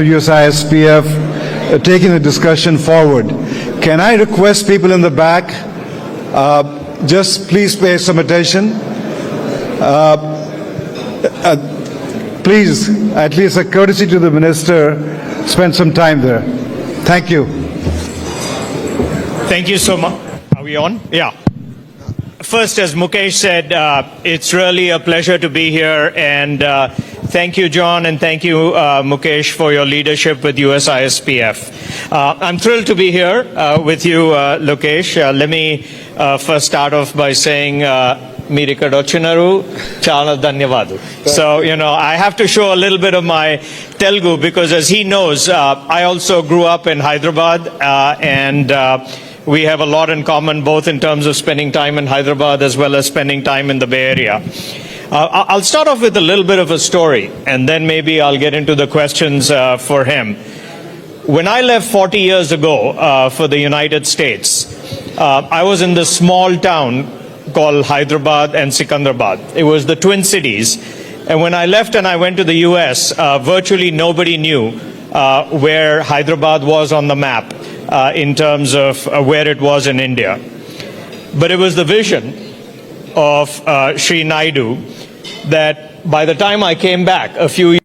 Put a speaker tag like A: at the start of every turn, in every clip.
A: USISPF taking the discussion forward. Can I request people in the back, just please pay some attention. Please, at least a courtesy to the minister, spend some time there. Thank you.
B: Thank you so much. Are we on? Yeah. First, as Mukesh said, it's really a pleasure to be here, and thank you, John, and thank you, Mukesh, for your leadership with USISPF. I'm thrilled to be here with you, Lokesh. Let me first start off by saying మీరు ఇక్కడ వచ్చినారు చాలా ధన్యవాదాలు. So, I have to show a little bit of my Telugu because, as he knows, I also grew up in Hyderabad, and we have a lot in common, both in terms of spending time in Hyderabad as well as spending time in the Bay Area. I'll start off with a little bit of a story, and then maybe I'll get into the questions for him. When I left 40 years ago for the United States, I was in this small town called Hyderabad and Sikandrabad. It was the Twin Cities. And when I left and I went to the US, virtually nobody knew where Hyderabad was on the map in terms of where it was in India. But it was the vision of Sri Naidu that by the time I came back a few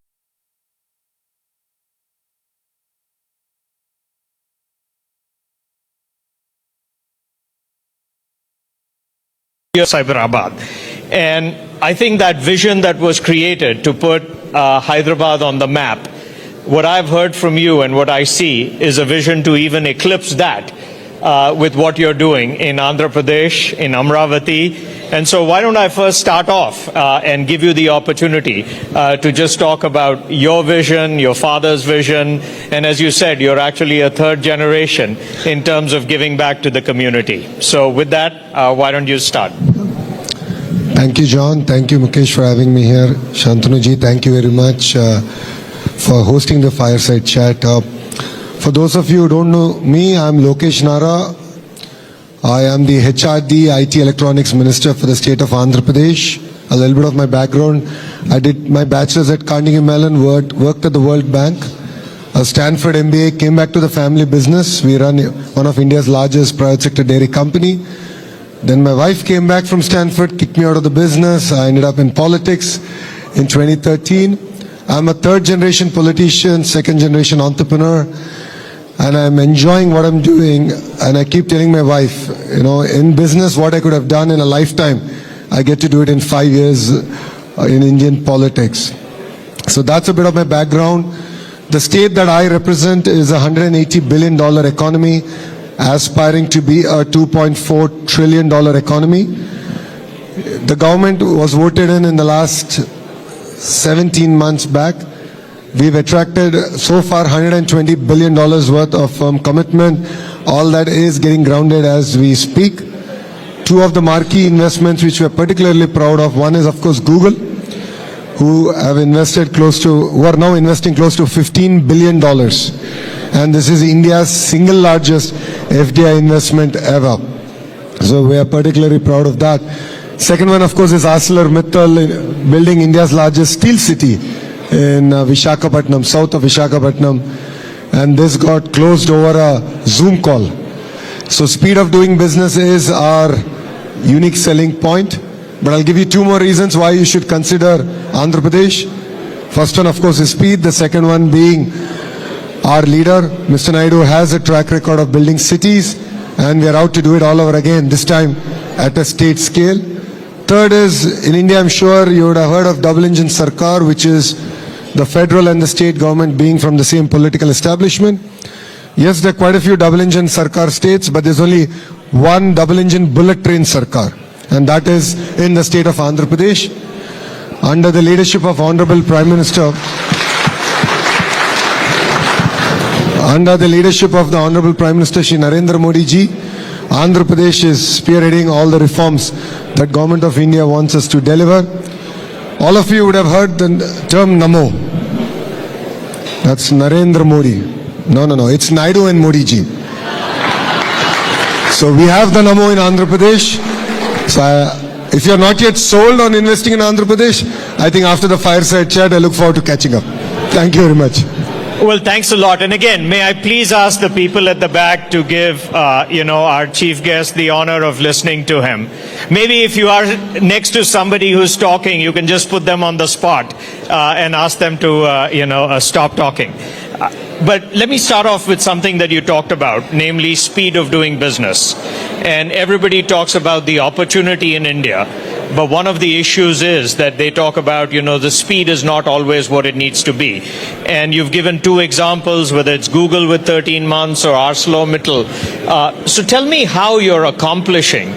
B: Hyderabad. And I think that vision that was created to put Hyderabad on the map, what I've heard from you and what I see is a vision to even eclipse that with what you're doing in Andhra Pradesh, in Amravati. And so why don't I first start off and give you the opportunity to just talk about your vision, your father's vision, and as you said, you're actually a third generation in terms of giving back to the community. So with that, why don't you start?
C: Thank you, John. Thank you, Mukesh, for having me here. Shantanuji, thank you very much for hosting the fireside chat. For those of you who don't know me, I'm Lokesh Nara. I am the HRD IT Electronics Minister for the state of Andhra Pradesh. A little bit of my background. I did my bachelor's at Carnegie Mellon, worked at the World Bank, a Stanford MBA, came back to the family business. We run one of India's largest private sector dairy company. Then my wife came back from Stanford, kicked me out of the business. I ended up in politics in 2013. I'm a third generation politician, second generation entrepreneur, and I'm enjoying what I'm doing. And I keep telling my wife, in business, what I could have done in a lifetime, I get to do it in 5 years in Indian politics. So that's a bit of my background. The state that I represent is a $180 billion economy, aspiring to be a $2.4 trillion economy. The government was voted in the last 17 months back. We've attracted so far $120 billion worth of commitment. All that is getting grounded as we speak. Two of the marquee investments which we're particularly proud of. One is, of course, Google, who are now investing close to $15 billion. And this is India's single largest FDI investment ever. So we are particularly proud of that. Second one, of course, is ArcelorMittal building India's largest steel city in Visakhapatnam, south of Visakhapatnam. And this got closed over a Zoom call. So speed of doing business is our unique selling point. But I'll give you two more reasons why you should consider Andhra Pradesh. First one, of course, is speed. The second one being our leader, Mr. Naidu, has a track record of building cities, and we are out to do it all over again, this time at a state scale. Third is, in India, I'm sure you would have heard of double engine Sarkar, which is the federal and the state government being from the same political establishment. Yes, there are quite a few double engine Sarkar states, but there's only one double engine bullet train Sarkar, and that is in the state of Andhra Pradesh, under the leadership of Honorable Prime Minister. Under the leadership of the Honorable Prime Minister Shri Narendra Modi ji, Andhra Pradesh is spearheading all the reforms that Government of India wants us to deliver. All of you would have heard the term Namo. That's Narendra Modi. No, it's Naidu and Modi ji. So we have the Namo in Andhra Pradesh. So if you're not yet sold on investing in Andhra Pradesh, I think after the fireside chat, I look forward to catching up. Thank you very much.
B: Well, thanks a lot. And again, may I please ask the people at the back to give, our chief guest the honor of listening to him. Maybe if you are next to somebody who's talking, you can just put them on the spot and ask them to, stop talking. But let me start off with something that you talked about, namely speed of doing business. And everybody talks about the opportunity in India. But one of the issues is that they talk about, the speed is not always what it needs to be. And you've given two examples, whether it's Google with 13 months or ArcelorMittal. So tell me how you're accomplishing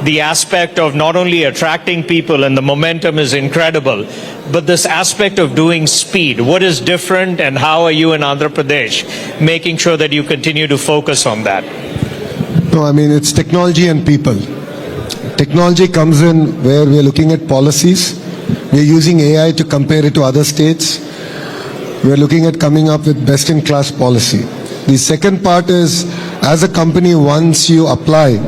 B: the aspect of not only attracting people, and the momentum is incredible, but this aspect of doing speed. What is different, and how are you in Andhra Pradesh making sure that you continue to focus on that?
C: No, I mean, it's technology and people. Technology comes in where we are looking at policies. We are using AI to compare it to other states. We are looking at coming up with best-in-class policy. The second part is, as a company, once you apply,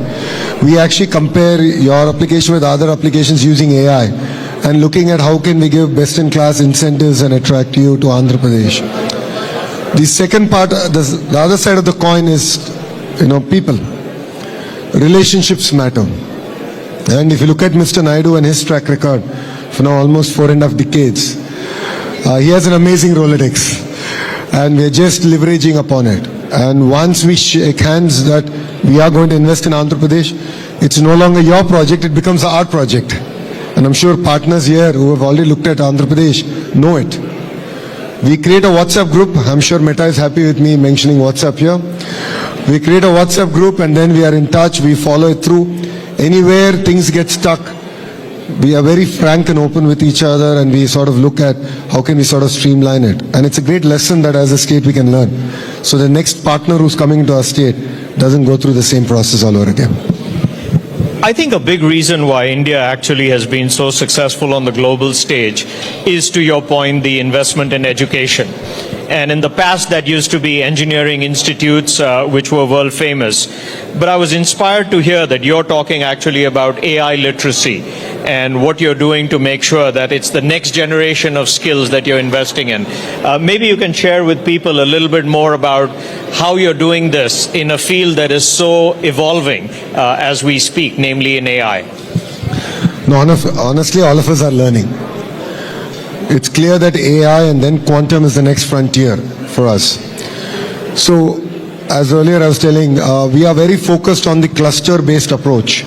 C: we actually compare your application with other applications using AI and looking at how can we give best-in-class incentives and attract you to Andhra Pradesh. The second part, the other side of the coin is, people. Relationships matter. And if you look at Mr. Naidu and his track record for now almost 4.5 decades, he has an amazing Rolodex, and we are just leveraging upon it. And once we shake hands that we are going to invest in Andhra Pradesh, it's no longer your project, it becomes our project. And I'm sure partners here who have already looked at Andhra Pradesh know it. We create a WhatsApp group. I'm sure Meta is happy with me mentioning WhatsApp here. We create a WhatsApp group, and then we are in touch, we follow it through. Anywhere things get stuck, we are very frank and open with each other, and we sort of look at how can we sort of streamline it. And it's a great lesson that as a state we can learn. So the next partner who's coming into our state doesn't go through the same process all over again.
B: I think a big reason why India actually has been so successful on the global stage is, to your point, the investment in education. And in the past, that used to be engineering institutes, which were world famous. But I was inspired to hear that you're talking actually about AI literacy and what you're doing to make sure that it's the next generation of skills that you're investing in. Maybe you can share with people a little bit more about how you're doing this in a field that is so evolving as we speak, namely in AI.
C: No, honestly, all of us are learning. It's clear that AI and then quantum is the next frontier for us. So, as earlier I was telling, we are very focused on the cluster-based approach,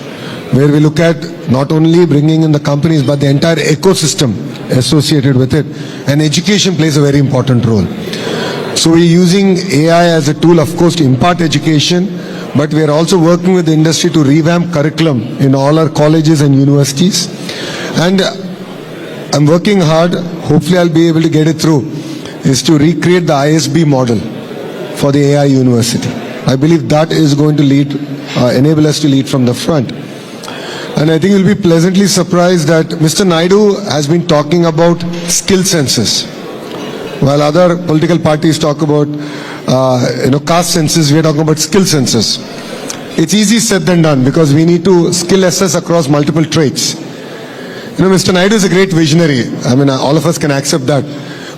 C: where we look at not only bringing in the companies, but the entire ecosystem associated with it. And education plays a very important role. So we're using AI as a tool, of course, to impart education, but we are also working with the industry to revamp curriculum in all our colleges and universities. And I'm working hard, hopefully I'll be able to get it through, is to recreate the ISB model for the AI university. I believe that is going to enable us to lead from the front. And I think you'll be pleasantly surprised that Mr. Naidu has been talking about skill census. While other political parties talk about caste census, we are talking about skill census. It's easy said than done, because we need to skill assess across multiple traits. Mr. Naidu is a great visionary. I mean, all of us can accept that.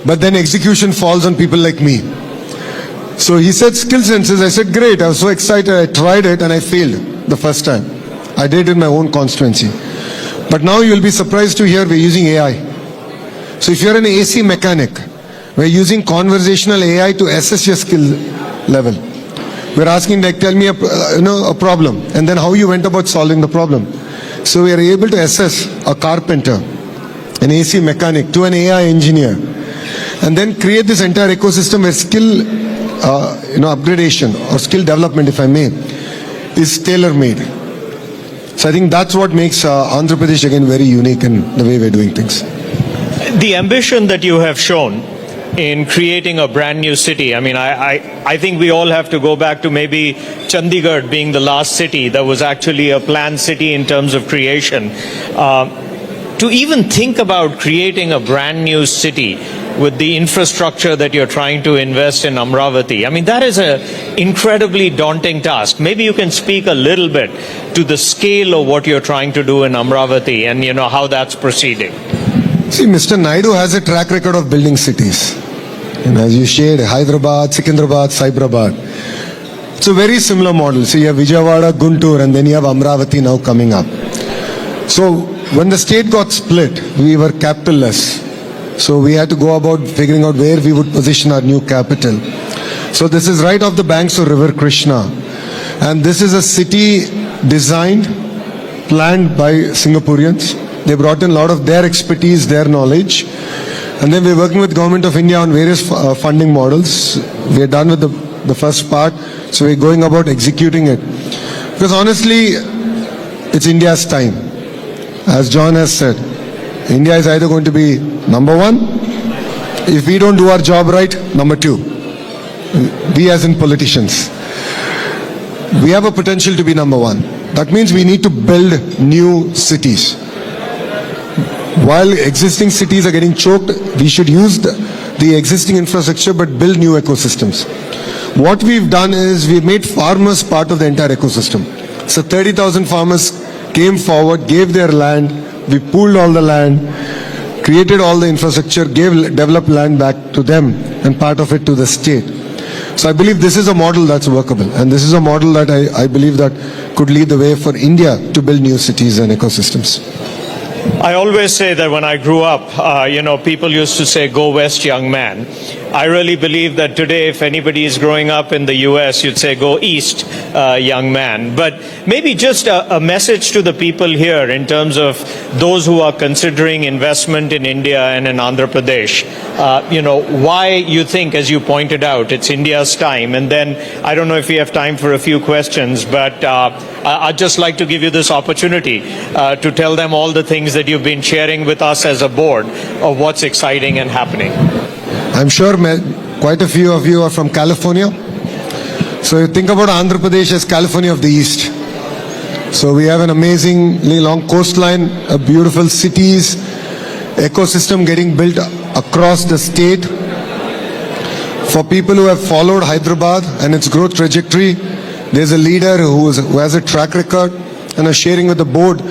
C: But then execution falls on people like me. So he said skill census. I said, great. I was so excited. I tried it and I failed the first time. I did it in my own constituency. But now you'll be surprised to hear we're using AI. So if you're an AC mechanic, we're using conversational AI to assess your skill level. We're asking, like, tell me a problem, and then how you went about solving the problem. So we are able to assess a carpenter, an AC mechanic, to an AI engineer, and then create this entire ecosystem where skill upgradation or skill development, if I may, is tailor-made. So I think that's what makes Andhra Pradesh again very unique in the way we're doing things.
B: The ambition that you have shown in creating a brand new city. I mean, I think we all have to go back to maybe Chandigarh being the last city that was actually a planned city in terms of creation. To even think about creating a brand new city with the infrastructure that you're trying to invest in Amravati, I mean, that is an incredibly daunting task. Maybe you can speak a little bit to the scale of what you're trying to do in Amravati and, how that's proceeding.
C: See, Mr. Naidu has a track record of building cities. And as you shared, Hyderabad, Secunderabad, Cyberabad. It's a very similar model. So you have Vijayawada, Guntur, and then you have Amravati now coming up. So when the state got split, we were capitalless. So we had to go about figuring out where we would position our new capital. So this is right off the banks of River Krishna. And this is a city designed, planned by Singaporeans. They brought in a lot of their expertise, their knowledge. And then we're working with Government of India on various funding models. We're done with the first part. So we're going about executing it. Because honestly, it's India's time. As John has said, India is either going to be number one, if we don't do our job right, number two. We as in politicians. We have a potential to be number one. That means we need to build new cities. While existing cities are getting choked, we should use the existing infrastructure but build new ecosystems. What we've done is we've made farmers part of the entire ecosystem. So 30,000 farmers came forward, gave their land, we pooled all the land, created all the infrastructure, developed land back to them and part of it to the state. So I believe this is a model that's workable, and this is a model that I believe that could lead the way for India to build new cities and ecosystems.
B: I always say that when I grew up, people used to say, "Go west, young man." I really believe that today, if anybody is growing up in the US, you'd say, "Go east, young man." But maybe just a message to the people here in terms of those who are considering investment in India and in Andhra Pradesh. Why you think, as you pointed out, it's India's time. And then I don't know if we have time for a few questions, but I'd just like to give you this opportunity to tell them all the things that you've been sharing with us as a board of what's exciting and happening.
C: I'm sure quite a few of you are from California. So you think about Andhra Pradesh as California of the East. So we have an amazingly long coastline, beautiful cities, ecosystem getting built across the state. For people who have followed Hyderabad and its growth trajectory, there's a leader who has a track record and is sharing with the board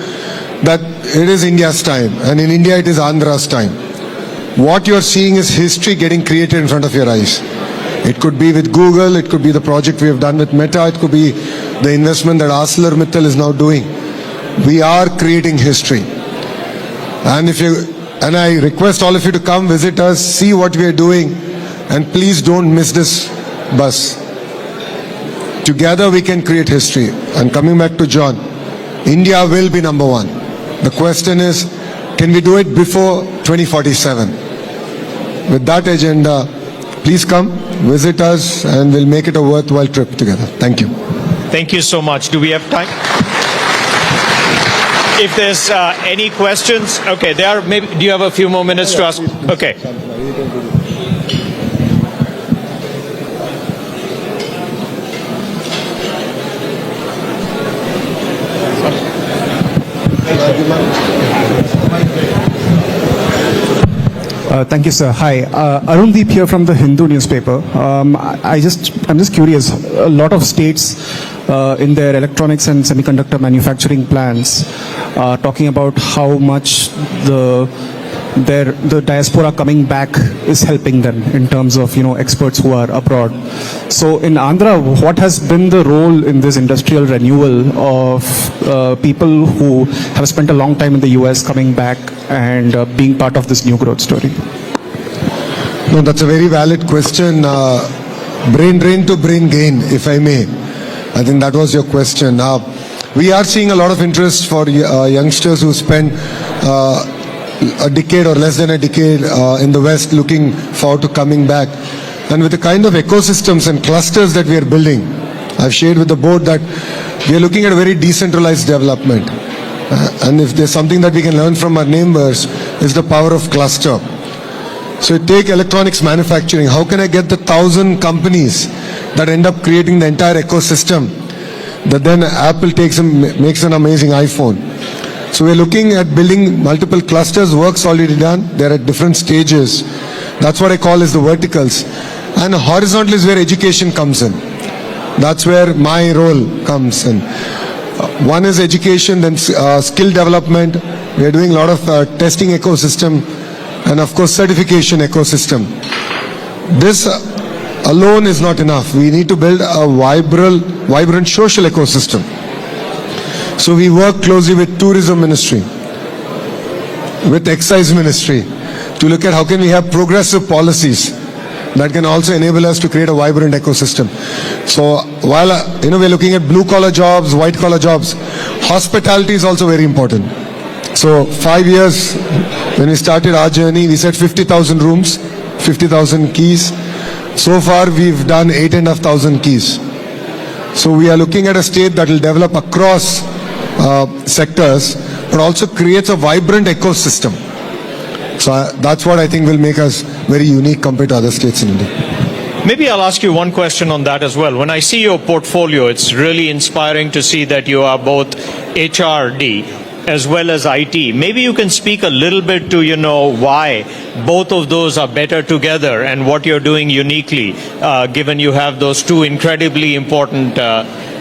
C: that it is India's time, and in India it is Andhra's time. What you're seeing is history getting created in front of your eyes. It could be with Google, it could be the project we have done with Meta, it could be the investment that ArcelorMittal is now doing. We are creating history. And I request all of you to come visit us, see what we are doing, and please don't miss this bus. Together we can create history. And coming back to John, India will be number one. The question is, can we do it before 2047? With that agenda, please come, visit us, and we'll make it a worthwhile trip together. Thank you.
B: Thank you so much. Do we have time? If there's any questions, okay, maybe, do you have a few more minutes to ask? Okay.
D: Thank you, sir. Hi, Arundeep here from the Hindu newspaper. I'm just curious. A lot of states in their electronics and semiconductor manufacturing plans are talking about how much the diaspora coming back is helping them in terms of experts who are abroad. So in Andhra, what has been the role in this industrial renewal of people who have spent a long time in the US coming back and being part of this new growth story?
C: No, that's a very valid question. Brain drain to brain gain, if I may. I think that was your question. We are seeing a lot of interest for youngsters who spend a decade or less than a decade in the West looking forward to coming back. And with the kind of ecosystems and clusters that we are building, I've shared with the board that we are looking at a very decentralized development. And if there's something that we can learn from our neighbors, is the power of cluster. So you take electronics manufacturing. How can I get the 1,000 companies that end up creating the entire ecosystem that then Apple takes and makes an amazing iPhone? So we're looking at building multiple clusters. Work's already done. They're at different stages. That's what I call as the verticals. And horizontal is where education comes in. That's where my role comes in. One is education, then skill development. We're doing a lot of testing ecosystem and of course certification ecosystem. this alone is not enough. We need to build a vibrant social ecosystem. So we work closely with Tourism Ministry, with Excise Ministry, to look at how can we have progressive policies that can also enable us to create a vibrant ecosystem. So while we're looking at blue collar jobs, white collar jobs, hospitality is also very important. So 5 years when we started our journey, we said 50,000 rooms, 50,000 keys. So far we've done 8,500 keys. So we are looking at a state that will develop across sectors, but also creates a vibrant ecosystem. So that's what I think will make us very unique compared to other states in India.
B: Maybe I'll ask you one question on that as well. When I see your portfolio, it's really inspiring to see that you are both HRD as well as IT. Maybe you can speak a little bit to, why both of those are better together and what you're doing uniquely, given you have those two incredibly important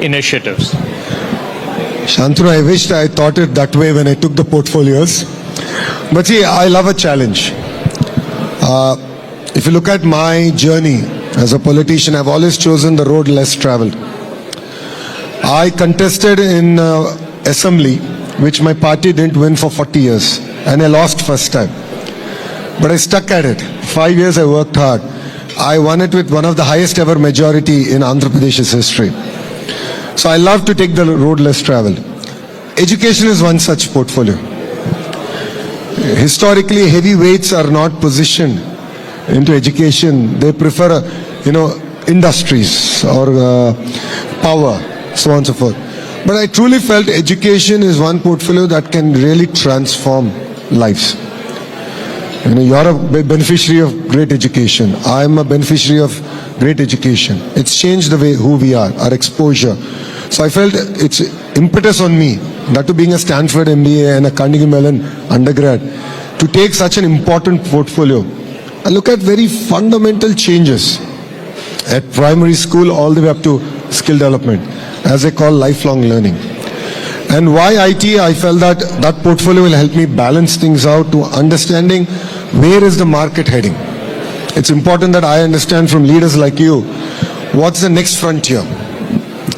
B: initiatives.
C: Shantanu, I wished I thought it that way when I took the portfolios. But see, I love a challenge. If you look at my journey as a politician, I've always chosen the road less traveled. I contested in assembly, which my party didn't win for 40 years, and I lost first time. But I stuck at it. 5 years I worked hard. I won it with one of the highest ever majority in Andhra Pradesh's history. So I love to take the road less traveled. Education is one such portfolio. Historically, heavyweights are not positioned into education. They prefer, industries or power, so on and so forth. But I truly felt education is one portfolio that can really transform lives. You're a beneficiary of great education. I'm a beneficiary of great education. It's changed the way who we are, our exposure. So I felt it's impetus on me, that to being a Stanford MBA and a Carnegie Mellon undergrad, to take such an important portfolio and look at very fundamental changes at primary school all the way up to skill development, as I call lifelong learning. And why IT? I felt that that portfolio will help me balance things out to understanding where is the market heading. It's important that I understand from leaders like you what's the next frontier,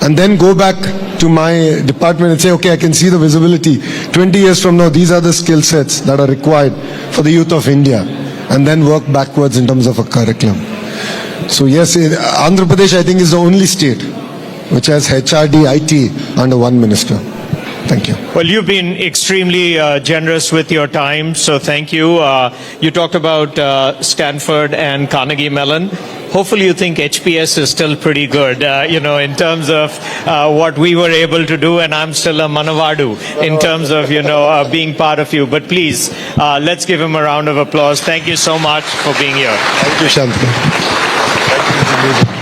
C: and then go back to my department and say, okay, I can see the visibility. 20 years from now, these are the skill sets that are required for the youth of India, and then work backwards in terms of a curriculum. So yes, Andhra Pradesh, I think, is the only state which has HRD, IT under one minister. Thank you.
B: Well, you've been extremely generous with your time, so thank you. You talked about Stanford and Carnegie Mellon. Hopefully you think HPS is still pretty good, in terms of what we were able to do, and I'm still a Manavadu in terms of, being part of you. But please, let's give him a round of applause. Thank you so much for being here.
C: Thank you, Shantanu. Thank you.